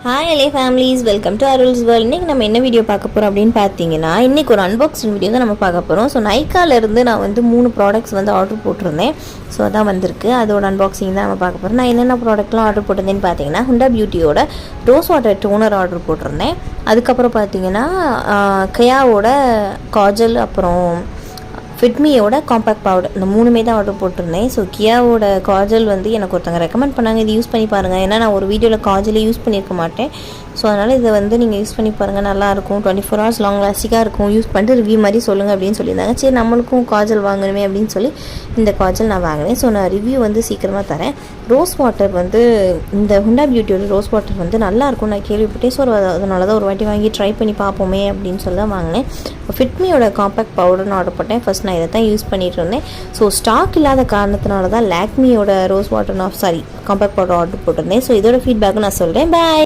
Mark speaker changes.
Speaker 1: Hi எலே families, welcome to Arul's world. இன்றைக்கி நம்ம என்ன வீடியோ பார்க்க போகிறோம் அப்படின்னு பார்த்தீங்கன்னா, இன்றைக்கி ஒரு அன்பாக்சிங் வீடியோ தான் நம்ம பார்க்க போகிறோம். ஸோ நைக்காலேருந்து நான் வந்து 3 ப்ராடக்ட்ஸ் வந்து ஆர்டர் போட்டிருந்தேன். ஸோ அதான் வந்திருக்கு, அதோட அன்பாக்சிங் தான் நம்ம பார்க்க போகிறோம். நான் என்னென்ன ப்ராடக்ட்லாம் ஆர்டர் போட்டிருந்தேன்னு பார்த்தீங்கன்னா, ஹுண்டா பியூட்டியோட ரோஸ் வாட்டர் டோனர் ஆர்டர் போட்டிருந்தேன். அதுக்கப்புறம் பார்த்தீங்கன்னா கயாவோட காஜல், அப்புறம் ஃபிட்மியோட காம்பேக்ட் பவுடர், இந்த 3மே தான் ஆர்டர் போட்டிருந்தேன். ஸோ கியாவோட காஜல் வந்து எனக்கு ஒருத்தங்க ரெக்கமெண்ட் பண்ணாங்க, இது யூஸ் பண்ணி பாருங்கள். ஏன்னா நான் ஒரு வீடியோவில் காஜலே யூஸ் பண்ணியிருக்க மாட்டேன். ஸோ அதனால் இதை வந்து நீங்கள் யூஸ் பண்ணி பாருங்கள், நல்லாயிருக்கும். 24 hours லாங் லாஸ்டிக்காக இருக்கும். யூஸ் பண்ணிட்டு ரிவ்யூ மாதிரி சொல்லுங்கள் அப்படின்னு சொல்லியிருந்தாங்க. சரி, நம்மளுக்கும் காஜல் வாங்கணுமே அப்படின்னு சொல்லி இந்த காஜல் நான் வாங்கினேன். ஸோ நான் ரிவ்யூ வந்து சீக்கிரமாக தரேன். ரோஸ் வாட்டர் வந்து இந்த ஹுண்டா பியூட்டியோட ரோஸ் வாட்டர் வந்து நல்லாயிருக்கும் நான் கேள்விப்பட்டேன். ஸோ அதனால தான் ஒரு வாட்டி வாங்கி ட்ரை பண்ணி பார்ப்போமே அப்படின்னு சொல்லி தான் வாங்கினேன். ஃபிட்மியோட காம்பேக்ட் பவுடர்னு ஆர்டர் போட்டேன். ஃபஸ்ட் நான் இதை தான் யூஸ் பண்ணிட்டு இருந்தேன். ஸோ ஸ்டாக் இல்லாத காரணத்தினால தான் லாக்மியோட rose water compact powder order போட்டிருந்தேன். ஸோ இதோட ஃபீட்பேக்கும் நான் சொல்கிறேன். பாய்.